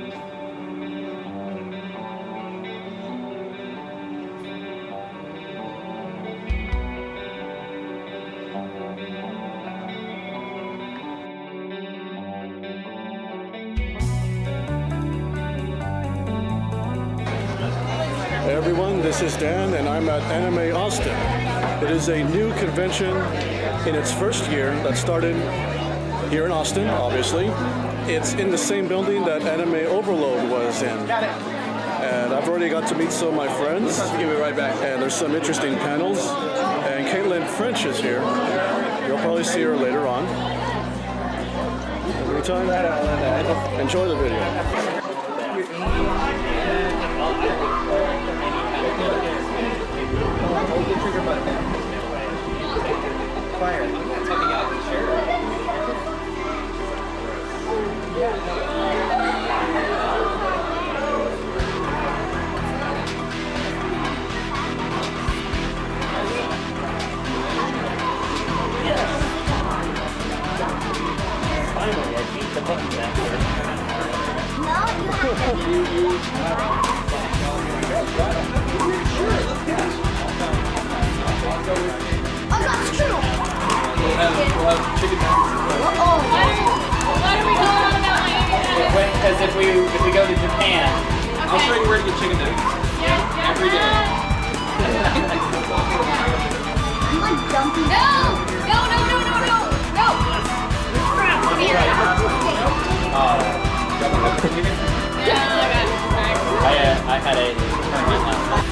Hey everyone, this is Dan and I'm at Anime Austin. It is a new convention in its first year that started here in Austin, obviously. It's in the same building that Anime Overload was in. And I've already got to meet some of my friends. I'll give it right back. And there's some interesting panels. And Caitlynn French is here. You'll probably see her later on. In the meantime, enjoy the video. Hold the trigger button down. Fire. Tucking out the shirt. Finally, I beat the button back there. No, you have to. Oh, that's true. We'll have chicken nuggets. Oh, Why do we go on about Miami? Because if we go to Japan, I'll show you where to get chicken nuggets. Every day. I'm like dumping. No! No! Come here. I had a tournament last night.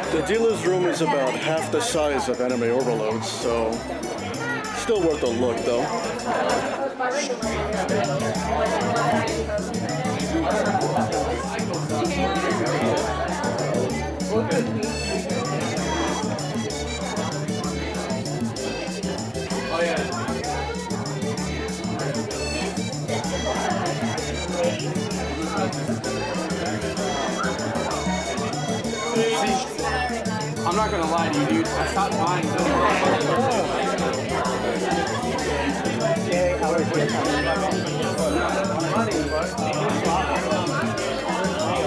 The dealer's room is about half the size of Anime Overload, so still worth a look though. I'm not gonna lie to you, dude. I stopped buying those.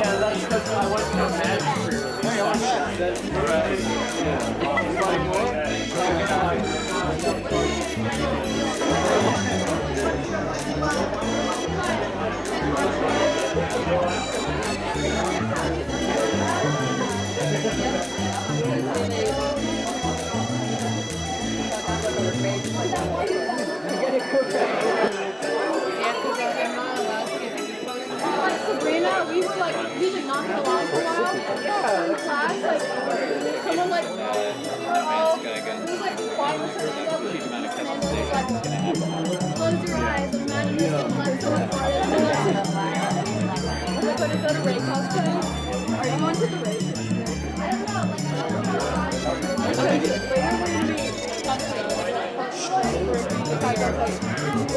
Yeah, that's because I went to a magic Sabrina, we were like, we did not get along for a while. Yeah. In class, like, someone like, we were all, it was like quiet with Fernando, and then it was like, close your eyes and imagine this is like someone farted. But instead of rain costume, are you going to the race? I don't know, like, okay, good. Later we're going to be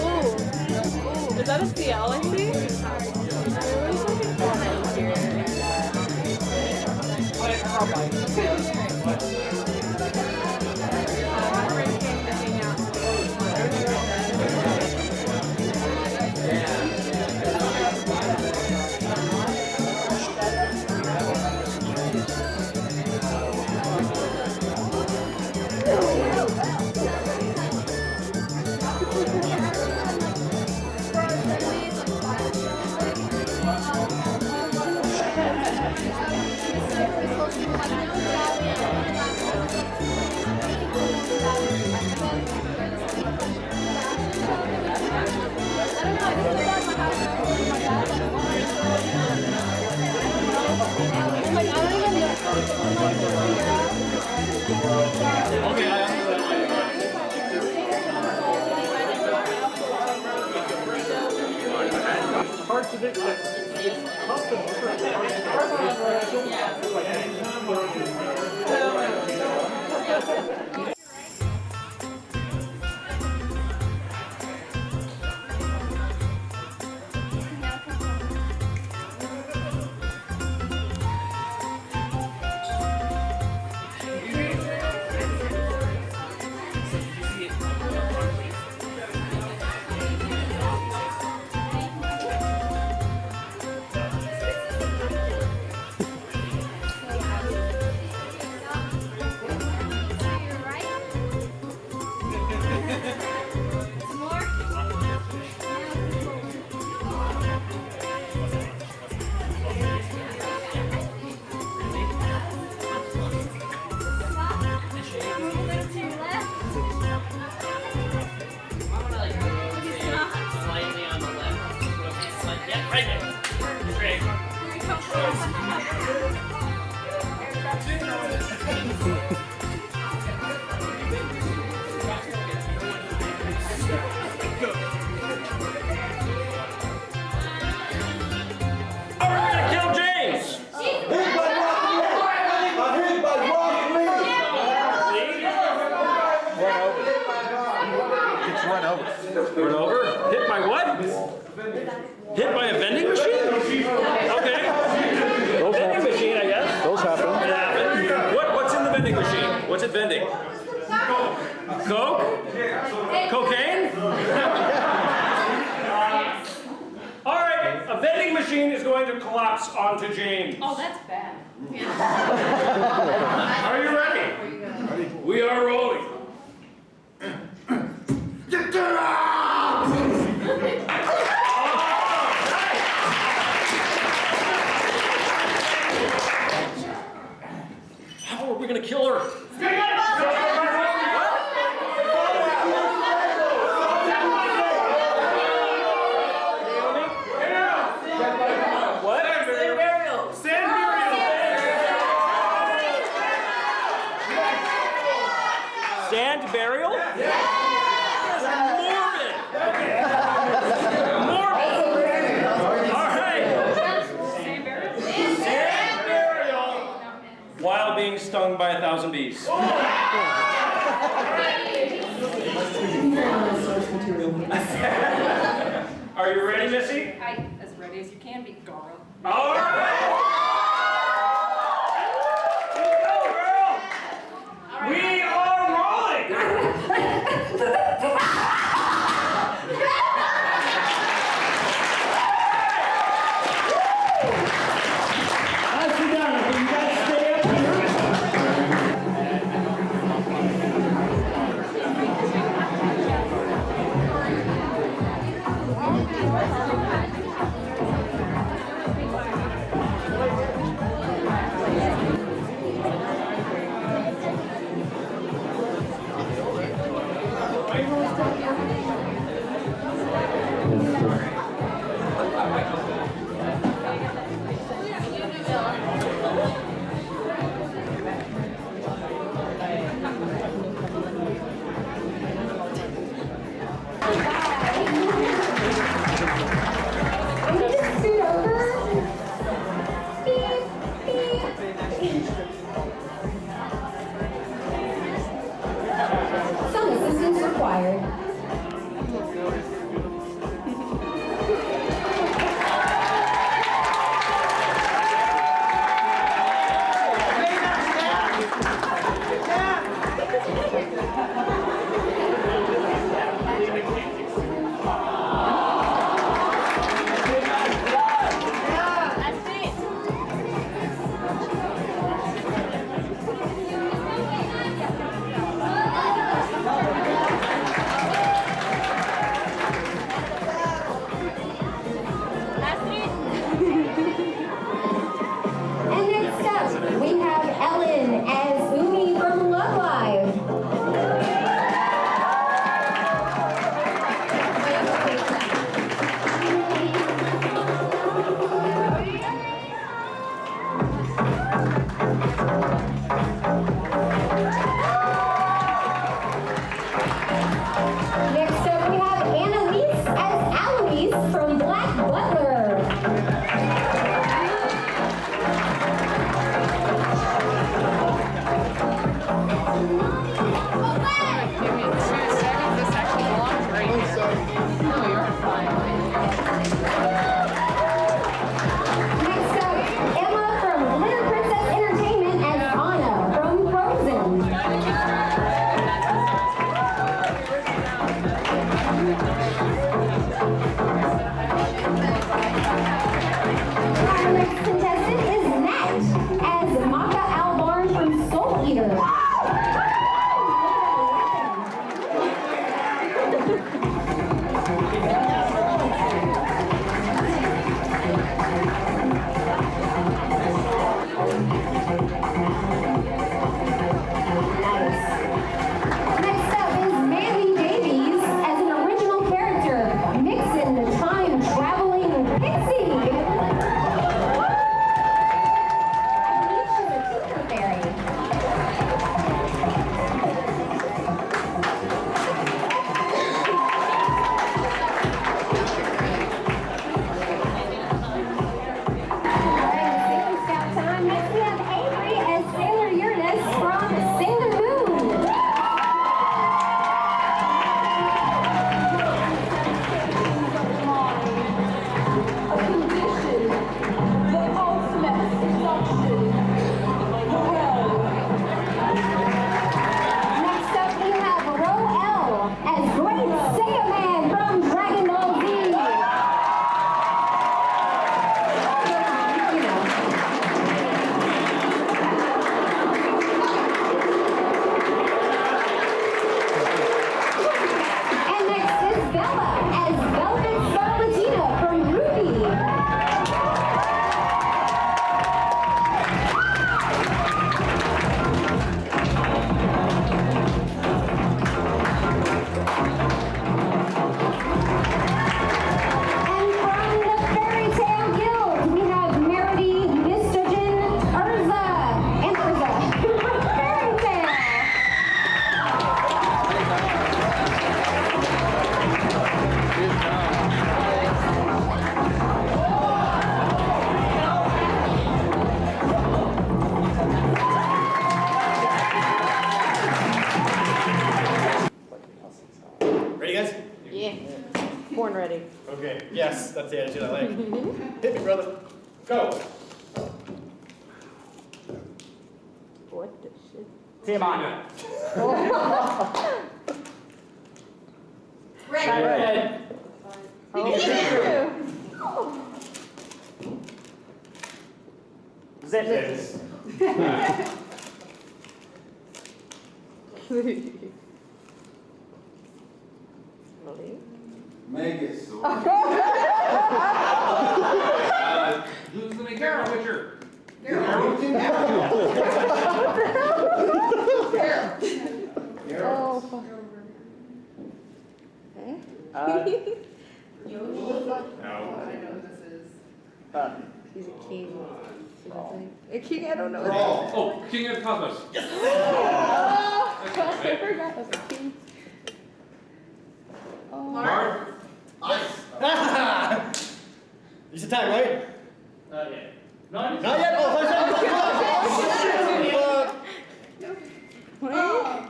ooh, is that a CL I see? Parts of it that Run over? Hit by what? Hit by a vending machine? Okay. Vending machine, I guess. Those happen. It happened. What's in the vending machine? What's it vending? Coke? Cocaine? All right, a vending machine is going to collapse onto James. Oh, that's bad. Are you ready? We are rolling. How are we going to kill her? What? Sand burial? Morbid! Morbid! All right! Sand burial while being stung by 1,000 bees. Are you ready, Missy? As ready as you can be, Garo. All right! Soul Eater. Next up is Mandy Davies as an original character, Mixin, the time-traveling pixie. I believe she's a teacher fairy. Alright, Sailor Scout time. Next we have Avery as Sailor Uranus from Sailor Moon. Next up we have Roel as Great Saiyaman from Dragon Ball Z. You know. And next is Bella as Velvet Scarlatina from Ruby. And from the Fairy Tale Guild, we have Merity, Mystogen, Urza, and Urza from Fairy Tale. Ready, guys? Yeah. Born ready. Okay. Yes, that's the attitude I like. Hit me, brother. Go. What the shit? TMI. Red. Zips. Really? Megas. Who's the main character Witcher? Oh, fuck. He's a king. A king, I don't know. Oh, King of Cosmos. Oh, I forgot. That's a king. Oh. Marv. You said time, right? Yeah. Not yet? Oh, 5 seconds.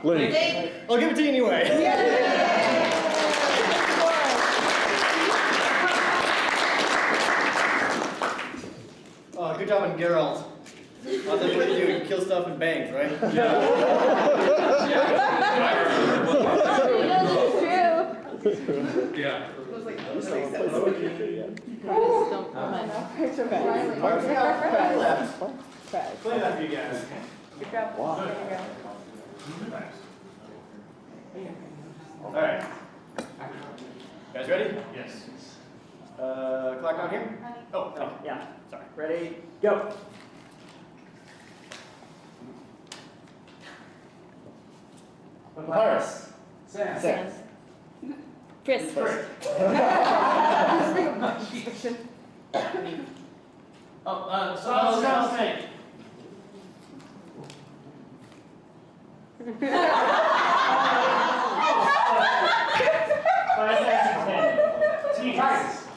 Link. I'll give it to you anyway. Oh, good job on Geralt. What do you do? You kill stuff and bangs, right? Yeah. Play that for you guys. Alright. Guys ready? Yes. Clock on here? Oh, no. Yeah. Sorry. Ready? Go. Papyrus. Sam. Chris. Solid snake.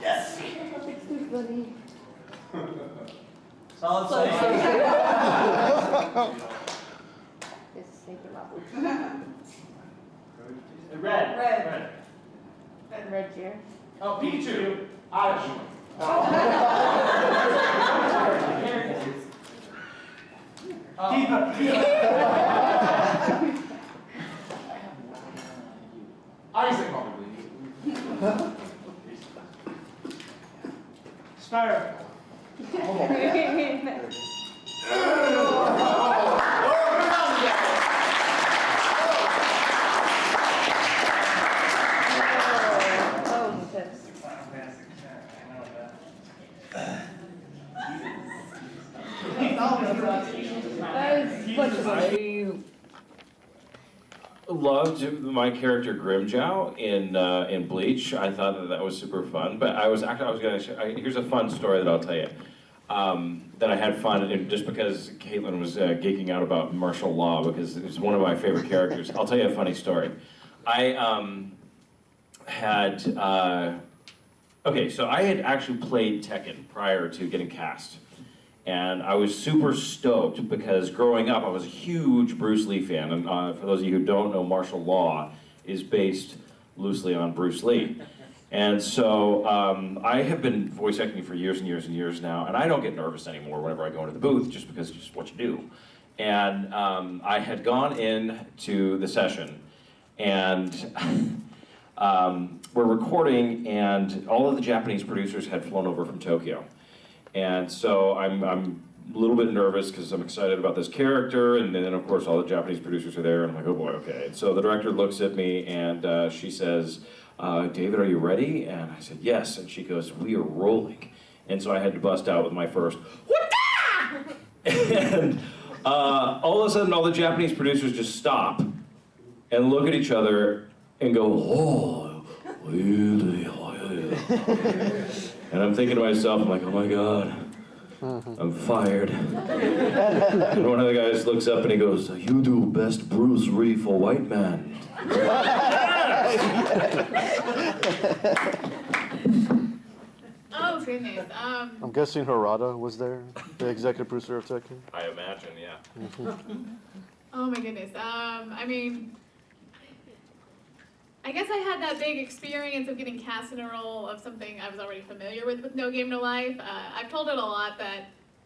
Yes. Solid snake. Just take him up. Red. Red chair. Oh, Pikachu. Oddish. Isaac, probably. Spyro. I loved my character Grimjow in Bleach. I thought that was super fun. But here's a fun story that I'll tell you. That I had fun just because Caitlynn was geeking out about martial law because it's one of my favorite characters. I'll tell you a funny story. I so I had actually played Tekken prior to getting cast. And I was super stoked because growing up I was a huge Bruce Lee fan. And for those of you who don't know, martial law is based loosely on Bruce Lee. And so I have been voice acting for years and years and years now, and I don't get nervous anymore whenever I go into the booth, just because it's just what you do. And I had gone in to the session, and we're recording, and all of the Japanese producers had flown over from Tokyo. And so I'm a little bit nervous because I'm excited about this character, and then of course all the Japanese producers are there, and I'm like, oh boy, okay. And so the director looks at me, and she says, David, are you ready? And I said, yes. And she goes, we are rolling. And so I had to bust out with my first, what And all of a sudden, all the Japanese producers just stop and look at each other and go, oh, and I'm thinking to myself, I'm like, oh my God, I'm fired. And one of the guys looks up and he goes, you do best Bruce Lee for white man. Oh goodness. I'm guessing Harada was there, the executive producer of Tekken. I imagine, yeah. Oh my goodness. I mean, I guess I had that big experience of getting cast in a role of something I was already familiar with No Game No Life. I've told it a lot that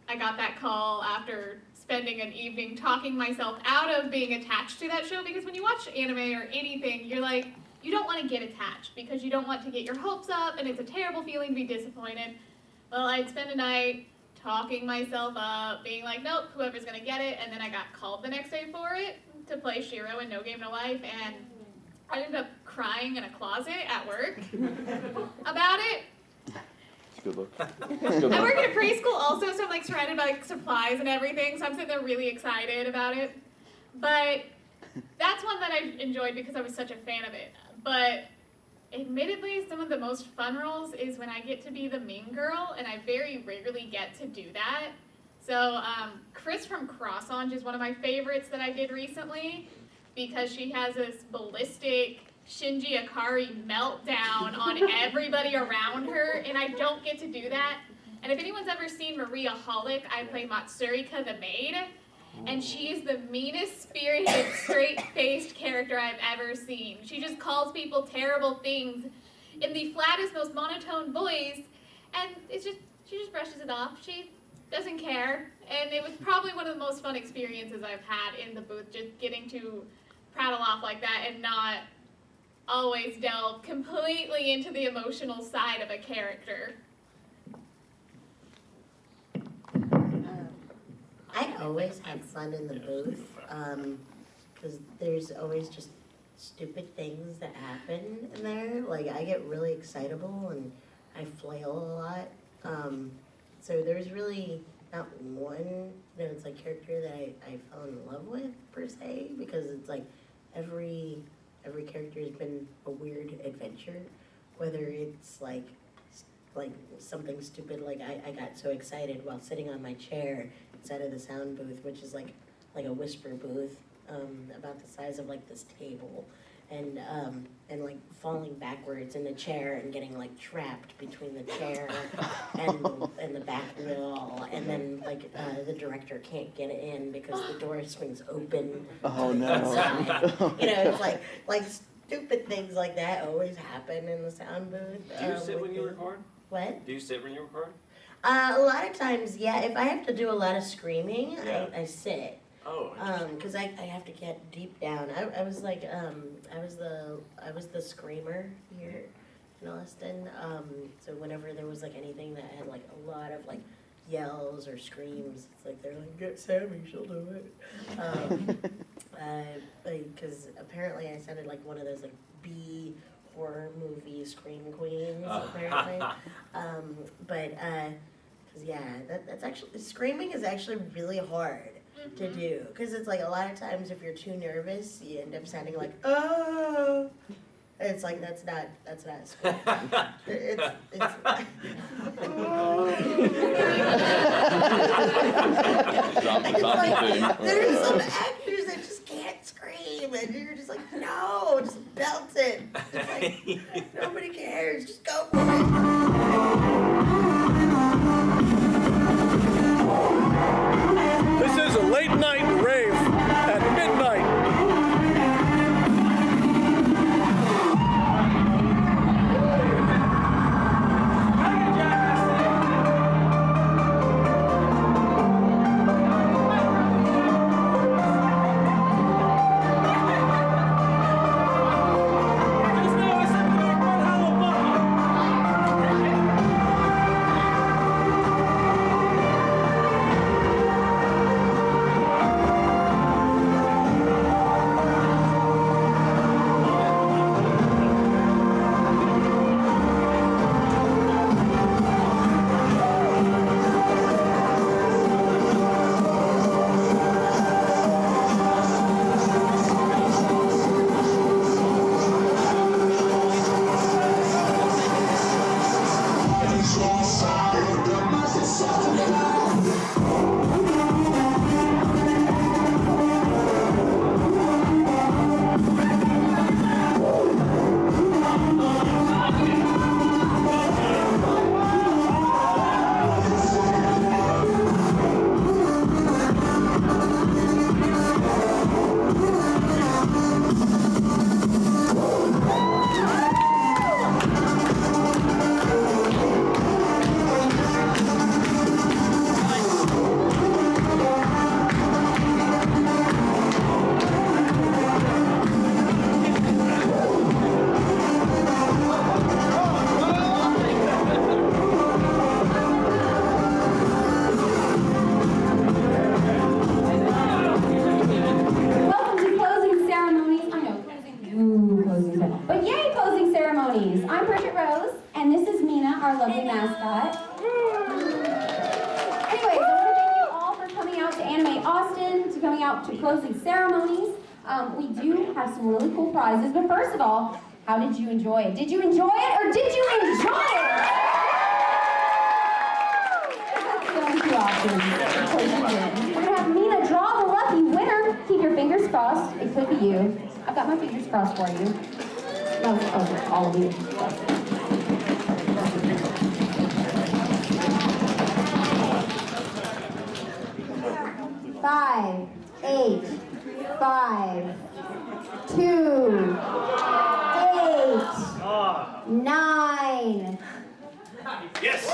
I got that call after spending an evening talking myself out of being attached to that show, because when you watch anime or anything, you're like, you don't want to get attached because you don't want to get your hopes up, and it's a terrible feeling to be disappointed. Well, I'd spend a night talking myself up, being like, nope, whoever's gonna get it, and then I got called the next day for it to play Shiro in No Game No Life, and I ended up crying in a closet at work about it. Good luck. I work at a preschool also, so I'm like surrounded by like supplies and everything, so I'm sitting there really excited about it. But that's one that I enjoyed because I was such a fan of it. But admittedly, some of the most fun roles is when I get to be the mean girl, and I very rarely get to do that. So Chris from Cross-On is one of my favorites that I did recently, because she has this ballistic Shinji Ikari meltdown on everybody around her, and I don't get to do that. And if anyone's ever seen Maria Holic, I play Matsurika the maid, and she's the meanest spirited, straight-faced character I've ever seen. She just calls people terrible things in the flattest, most monotone voice, and she just brushes it off. She doesn't care, and it was probably one of the most fun experiences I've had in the booth, just getting to prattle off like that and not always delve completely into the emotional side of a character. I always have fun in the booth, because there's always just stupid things that happen in there. Like, I get really excitable and I flail a lot. So there's really not one, it's like character that I fell in love with, per se, because it's like every character has been a weird adventure, whether it's like something stupid, like I got so excited while sitting on my chair inside of the sound booth, which is like a whisper booth, about the size of like this table, and like falling backwards in the chair and getting like trapped between the chair and the back wall, and then like the director can't get in because the door swings open. Oh no! It's like stupid things like that always happen in the sound booth. Do you sit when you record? What? Do you sit when you record? A lot of times, yeah. If I have to do a lot of screaming, Yeah. I sit. Oh. Because I have to get deep down. I was like, I was the screamer here in Austin. So whenever there was like anything that had like a lot of like yells or screams, it's like they're like, get Sammy, she'll do it. Because apparently I sounded like one of those like B horror movie scream queens, apparently. Because yeah, that's actually, screaming is actually really hard. to do. Because it's like a lot of times if you're too nervous, you end up sounding like, oh. It's like, that's not school. It's like, there's some actors that just can't scream, and you're just like, no, just belt it. It's like, nobody cares, just go for it. This is a late night rave at midnight. To closing ceremonies. We do have some really cool prizes, but first of all, how did you enjoy it? Did you enjoy it or did you enjoy it? That's the only two options. We're gonna have Mina draw the lucky winner. Keep your fingers crossed. It could be you. I've got my fingers crossed for you. No, oh, all of you. 5, 8, 5, 2, 8, 9. Yes!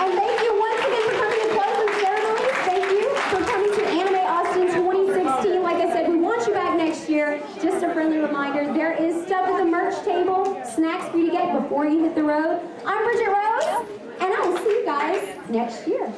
And thank you once again for coming to closing ceremonies. Thank you for coming to Anime Austin 2016. Like I said, we want you back next year. Just a friendly reminder, there is stuff at the merch table, snacks for you to get before you hit the road. I'm Bridget Rose, and I will see you guys next year.